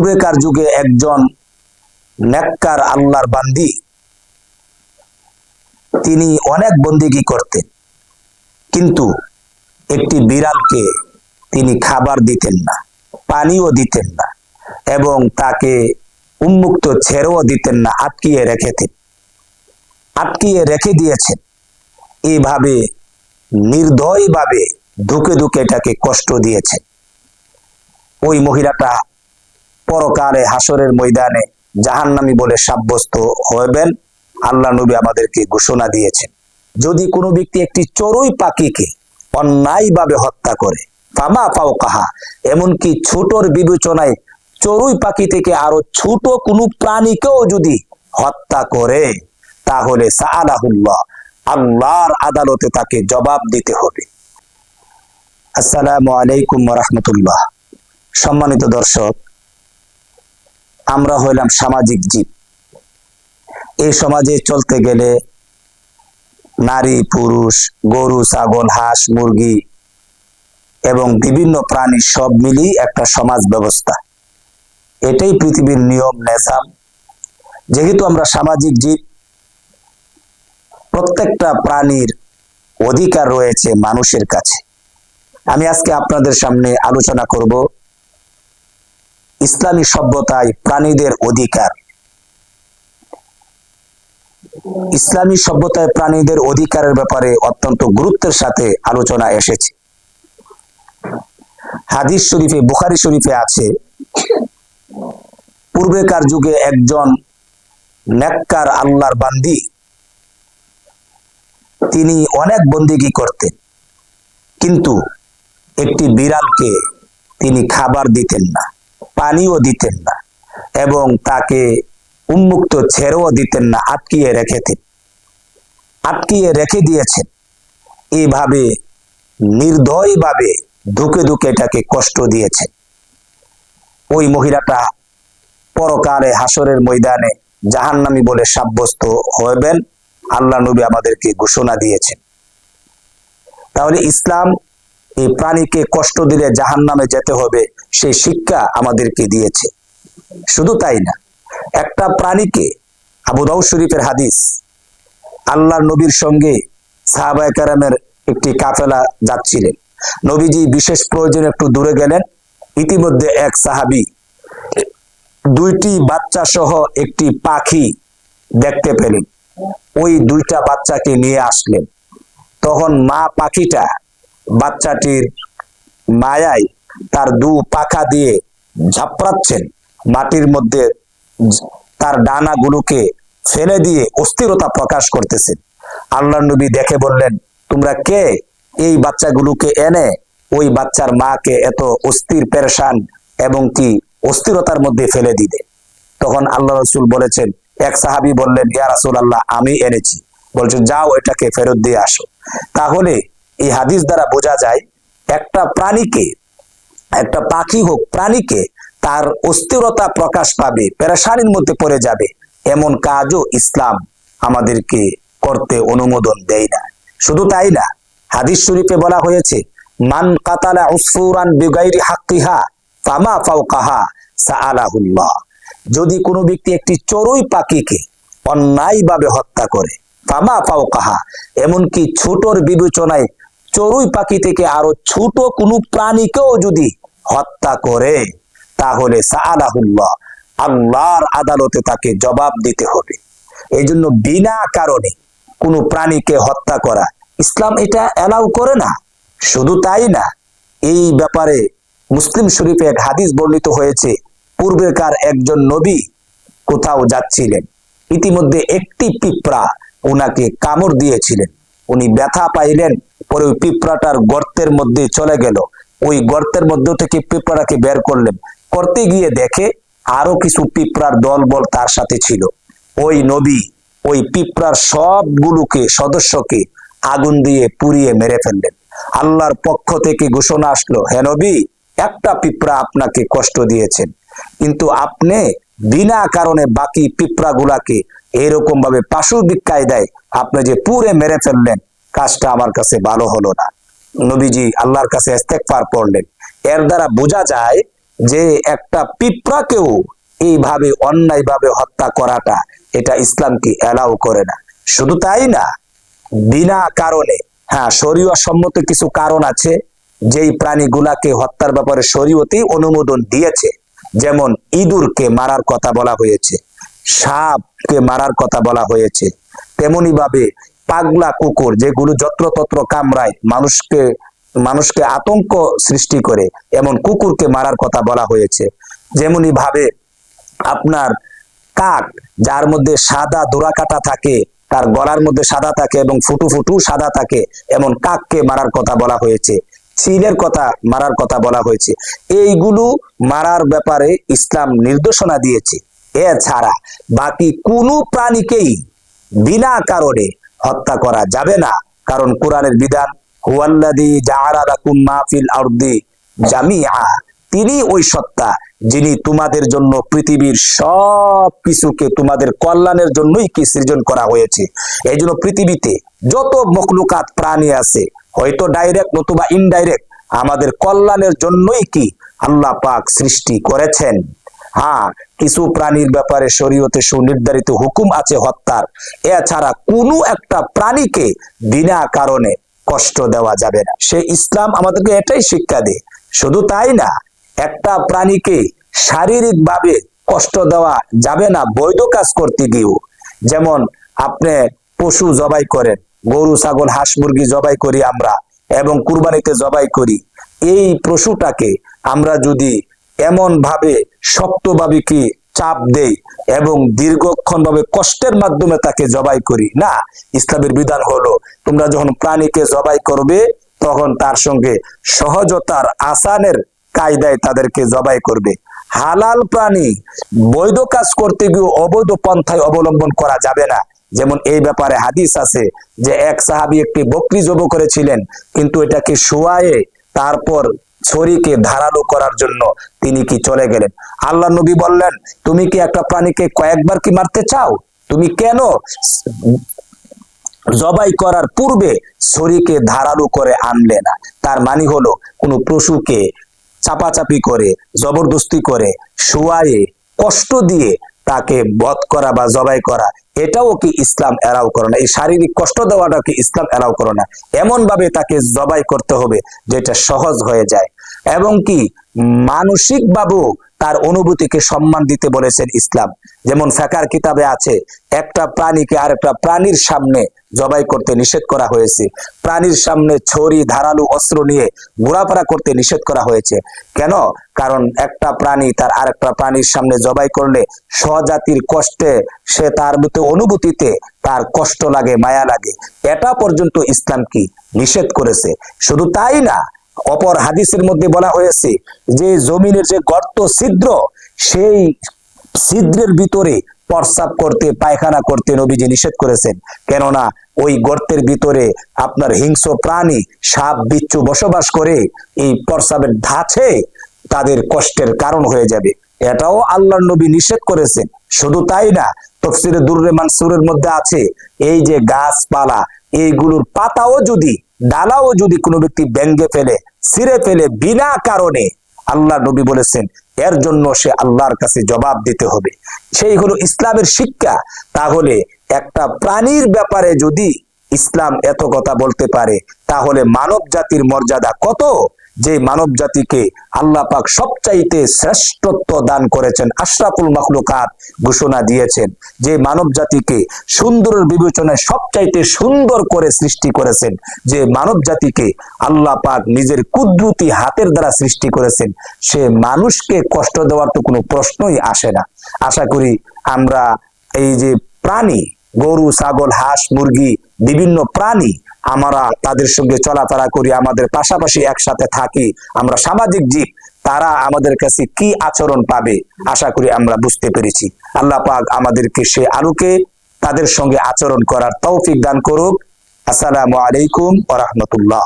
পূর্বেকার যুগে একজন নেককার আল্লাহর বান্দি, তিনি অনেক বন্দিগি করতেন, কিন্তু একটি বিড়ালকে তিনি খাবার দিতেন না, পানিও দিতেন না, এবং তাকে উন্মুক্ত ছেড়েও দিতেন না, আটকিয়ে রেখে দিয়েছেন। এইভাবে নির্দয়ভাবে ধুকে ধুকে এটাকে কষ্ট দিয়েছে। ওই মহিলাটা পরকালে হাসরের ময়দানে জাহান্নামী বলে সাব্যস্ত হবেন। আল্লাহ নবী আমাদেরকে ঘোষণা দিয়েছেন, যদি কোনো ব্যক্তি একটি চড়ুই পাখিকে অন্যায়ভাবে হত্যা করে, ফামা ফাওকাহা, এমনকি ছোটর বিবেচনায় চড়ুই পাখি থেকে আরো ছোট কোনো প্রাণীকেও যদি হত্যা করে, তাহলে সাআলাহুল্লাহ, আল্লাহর আদালতে তাকে জবাব দিতে হবে। আসসালামু আলাইকুম ওয়া রাহমাতুল্লাহ। সম্মানিত দর্শক, আমরা হইলাম সামাজিক জীব। এই সমাজে চলতে গেলে নারী, পুরুষ, গরু, ছাগল, হাঁস, মুরগি এবং বিভিন্ন প্রাণী সব মিলিয়ে একটা সমাজ ব্যবস্থা। এটাই পৃথিবীর নিয়ম নেজাম। যেহেতু আমরা সামাজিক জীব, প্রত্যেকটা প্রাণীর অধিকার রয়েছে মানুষের কাছে। আমি আজকে আপনাদের সামনে আলোচনা করব ইসলামী সভ্যতায় প্রাণীদের অধিকার। ইসলামী সভ্যতায় প্রাণীদের অধিকারের ব্যাপারে অত্যন্ত গুরুত্বের সাথে আলোচনা এসেছে। হাদিস শরীফে, বুখারী শরীফে আছে, পূর্বেকার যুগে একজন নেককার আল্লাহর বান্দি, তিনি অনেক বন্দিগি করতেন, কিন্তু একটি বিড়ালকে তিনি খাবার দিতেন না, পানিও দিতেন না, এবং তাকে উন্মুক্ত ছেড়েও দিতেন না, আটকিয়ে রেখে দিয়েছেন। এইভাবে নির্দয়ভাবে ধুকে ধুকে এটাকে কষ্ট দিয়েছে। ওই মহিলাটা পরকালে হাসরের ময়দানে জাহান্নামী বলে সাব্যস্ত হবেন। আল্লাহ নবী আমাদেরকে ঘোষণা দিয়েছেন। তাহলে ইসলাম এই প্রাণীকে কষ্ট দিলে জাহান্নামে যেতে হবে, সেই শিক্ষা আমাদেরকে দিয়েছে। শুধু তাই না, একটা প্রাণীকে, আবু দাউদ শরীফের হাদিস, আল্লাহর নবীর সঙ্গে সাহাবায়ে কেরামের একটি কাফেলা যাচ্ছিলেন। নবীজি বিশেষ প্রয়োজনে একটু দূরে গেলেন। ইতিমধ্যে এক সাহাবী দুইটি বাচ্চা সহ একটি পাখি দেখতে পেলেন। ওই দুইটা বাচ্চাকে নিয়ে আসলেন। তখন মা পাখিটা বাচ্চাটির মায়ায় তার দু পাখা দিয়ে ঝাপড়াচ্ছেন, মাটির মধ্যে তার ডানাগুলোকে ফেলে দিয়ে অস্থিরতা প্রকাশ করতেছেন। আল্লাহর নবী দেখে বললেন, তোমরা কে এই বাচ্চাগুলোকে এনে ওই বাচ্চার মাকে এত অস্থির, পেরেশান এবং কি অস্থিরতার মধ্যে ফেলে দিতে? তখন আল্লাহ রাসূল বলেছেন, এক সাহাবী বললেন, ইয়া রাসূলুল্লাহ, আমি এনেছি। বলছে, যাও এটাকে ফেরত দিয়ে আসো। তাহলে এই হাদিস দ্বারা বোঝা যায়, একটা প্রাণীকে, একটা পাখি হোক, প্রাণীকে তার অস্থিরতা প্রকাশ পাবে, পেরেশানির মধ্যে পড়ে যাবে, এমন কাজও ইসলাম আমাদেরকে করতে অনুমোদন দেয় না। শুধু তাই না, হাদিস শরীফে বলা হয়েছে, মান কাতালা উসফুরান বিগাইরি হাক্কিহা ফামা ফাওকাহা সাআলাহুল্লাহ। যদি কোনো ব্যক্তি একটি চড়ুই পাখিকে অন্যায়ভাবে হত্যা করে, ফামা ফাওকাহা, এমনকি ছোটর বিবেচনায় চড়ুই পাখি থেকে আরো ছোট কোনো প্রাণীকেও যদি হত্যা করে, তাহলে সাআলাহুল্লাহ, আল্লাহর আদালতে তাকে জবাব দিতে হবে। এই জন্য বিনা কারণে কোনো প্রাণীকে হত্যা করা ইসলাম এটা অ্যালাউ করে না। শুধু তাই না, এই ব্যাপারে মুসলিম শরীফে এক হাদিস বর্ণিত হয়েছে, পূর্বেকার একজন নবী কোথাও যাচ্ছিলেন। ইতিমধ্যে একটি পিঁপড়া ওনাকে কামড় দিয়েছিলেন। উনি ব্যথা পাইলেন, পরে ওই পিঁপড়াটার গর্তের মধ্যে চলে গেল। ওই গর্তের মধ্য থেকে পিঁপড়াটাকে বের করতে গিয়ে দেখে আরো কিছু পিঁপড়ার দলবল তার সাথে ছিল। ওই নবী ওই পিঁপড়ার সবগুলোকে, সদস্যকে আগুন দিয়ে পুড়িয়ে মেরে ফেললেন। আল্লাহর পক্ষ থেকে ঘোষণা আসলো, হে নবী, একটা পিঁপড়া আপনাকে কষ্ট দিয়েছেন, কিন্তু আপনি বিনা কারণে বাকি পিঁপড়া গুলাকে এরকম ভাবে পাশবিক কায়দায় আপনি যে পুড়ে মেরে ফেললেন, কাজটা আমার কাছে ভালো হলো না। নবীজি আল্লাহর কাছে ইস্তেগফার করলেন। এর দ্বারা বোঝা যায় যে একটা পিঁপড়াকেও এইভাবে অন্যায়ভাবে হত্যা করাটা, এটা ইসলাম কি এলাও করে না। শুধু তাই না, বিনা কারণে, হ্যাঁ শরীয়ত সম্মত কিছু কারণ আছে যেই প্রাণীগুলাকে হত্যার ব্যাপারে শরীয়তেই অনুমোদন দিয়েছে। যেমন ইঁদুরকে মারার কথা বলা হয়েছে, সাপকে মারার কথা বলা হয়েছে, তেমনি ভাবে পাগলা কুকুর যেগুলো যত্রতত্র কামড়ায়, মানুষকে আতঙ্ক সৃষ্টি করে, এমন কুকুরকে মারার কথা বলা হয়েছে। যেমনি ভাবে আপনার কাক, যার মধ্যে সাদা ডোরাকাটা থাকে, তার গলার মধ্যে সাদা থাকে এবং ফুটু ফুটু সাদা থাকে, এমন কাককে মারার কথা বলা হয়েছে, চিলের কথা মারার কথা বলা হয়েছে। এইগুলো মারার ব্যাপারে ইসলাম নির্দেশনা দিয়েছে। এছাড়া বাকি কোনো প্রাণীকেই বিনা কারণে হত্যা করা যাবে না, কারণ কোরআনের বিধান হুয়াল্লাযী জাআলা লাকুম মা ফিল আরদি জামিআ, তিনি ওই সত্তা যিনি তোমাদের জন্য পৃথিবীর সব কিছুকে তোমাদের কল্যাণের জন্যই কি সৃজন করা হয়েছে। এই জন্য পৃথিবীতে যত মখলুকাত প্রাণী আছে, হয়তো ডাইরেক্ট নতুবা ইনডাইরেক্ট, আমাদের কল্যাণের জন্যই কি আল্লাহ পাক সৃষ্টি করেছেন। হ্যাঁ, কিছু প্রাণীর ব্যাপারে শরীয়তে সুনির্ধারিত হুকুম আছে হত্যার। এছাড়া কোনো একটা প্রাণীকে বিনা কারণে কষ্ট দেওয়া যাবে না, সে ইসলাম আমাদেরকে এটাই শিক্ষা দেয়। শুধু তাই না, একটা প্রাণীকে শারীরিক ভাবে কষ্ট দেওয়া যাবে না বৈধ কাজ করতে গিয়েও। যেমন আপনি পশু জবাই করেন, গরু ছাগল হাঁস মুরগি জবাই করি আমরা এবং কুরবানিতে জবাই করি। এই পশুটাকে আমরা যদি এমন ভাবে শক্তভাবে কি চাপ দেই এবং দীর্ঘক্ষণ ভাবে কষ্টের মাধ্যমে তাকে জবাই করি না, ইসলামের বিধান হলো তোমরা যখন প্রাণীকে জবাই করবে তখন তার সঙ্গে সহজতার আসানের কায়দায় তাদেরকে জবাই করবে। হালাল প্রাণী বৈধ কাজ করতে গিয়ে অবৈধ পন্থায় অবলম্বন করা যাবে না। যেমন এই ব্যাপারে হাদিস আছে যে এক সাহাবী একটি বকরি জবাই করেছিলেন, কিন্তু এটাকে শোয়ায়ে তারপর ছুরিকে ধারালো করার জন্য তিনি কি চলে গেলেন। আল্লাহ নবী বললেন, তুমি কি একটা প্রাণীকে কয়েকবার কি মারতে চাও? তুমি কেন জবাই করার পূর্বে ছুরিকে ধারালো করে আনলে না? তার মানে হলো কোনো পশুকে চাপাচাপি করে, জবরদস্তি করে, শোয়ায়ে কষ্ট দিয়ে তাকে বধ করা বা জবাই করা, এটাও কি ইসলাম এলাও করে না। এই শারীরিক কষ্ট দেওয়াটা কি ইসলাম এলাও করে না। এমন ভাবে তাকে জবাই করতে হবে যেটা সহজ হয়ে যায়, এবং কি মানসিক ভাবেও তার অনুভূতিকে সম্মান দিতে বলেছেন ইসলাম। যেমন ফিকহের কিতাবে আছে, একটা প্রাণীকে আরেকটা প্রাণীর সামনে জবাই করতে নিষেধ করা হয়েছে, প্রাণীর সামনে ছুরি ধারালো অস্ত্র নিয়ে ঘোরাফেরা করতে নিষেধ করা হয়েছে। কেন? কারণ একটা প্রাণী তার আরেকটা প্রাণীর সামনে জবাই করলে স্বজাতির কষ্টে সে তার ভিতরে অনুভূতিতে তার কষ্ট লাগে, মায়া লাগে, এটা পর্যন্ত ইসলাম কি নিষেধ করেছে। শুধু তাই না, অপর হাদিসের মধ্যে বলা হয়েছে যে জমিনের যে গর্ত ছিদ্র, সেই ছিদ্রের ভিতরে প্রস্রাব করতে পায়খানা করতে নবীজি নিষেধ করেছেন। কেননা ওই গর্তের ভিতরে আপনার হিংস্র প্রাণী সাপ বিচ্ছু বসবাস করে, এই প্রস্রাবের ধাঁচে তাদের কষ্টের কারণ হয়ে যাবে, এটাও আল্লাহর নবী নিষেধ করেছেন। শুধু তাই না, তাফসীরে দুররে মানসুরের মধ্যে আছে এই যে গাছপালা, এইগুলোর পাতাও যদি ডালাও যদি কোনো ব্যক্তি ভেঙে ফেলে, ছিঁড়ে ফেলে বিনা কারণে, আল্লাহ নবী বলেছেন এর জন্য সে আল্লাহর কাছে জবাব দিতে হবে। সেই হলো ইসলামের শিক্ষা। তাহলে একটা প্রাণীর ব্যাপারে যদি ইসলাম এত কথা বলতে পারে, তাহলে মানব জাতির মর্যাদা কত, যে মানব জাতিকে আল্লাহ পাক সবচাইতে শ্রেষ্ঠত্ব দান করেছেন, আশরাফুল মাখলুকাত ঘোষণা দিয়েছেন, যে মানব জাতিকে সুন্দরের বিবেচনায় সবচাইতে সুন্দর করে সৃষ্টি করেছেন, যে মানব জাতিকে আল্লাহ পাক নিজের কুদরতি হাতের দ্বারা সৃষ্টি করেছেন, সে মানুষকে কষ্ট দেওয়ার তো কোনো প্রশ্নই আসে না। আশা করি আমরা এই যে প্রাণী, গরু ছাগল হাঁস মুরগি বিভিন্ন প্রাণী, আমরা তাদের সঙ্গে চলাফেরা করি, আমাদের পাশাপাশি একসাথে থাকি, আমরা সামাজিক জীব, তারা আমাদের কাছে কি আচরণ পাবে আশা করি আমরা বুঝতে পেরেছি। আল্লাহ পাক আমাদেরকে সে আলোকে তাদের সঙ্গে আচরণ করার তৌফিক দান করুক। আসসালামু আলাইকুম ওয়া রাহমাতুল্লাহ।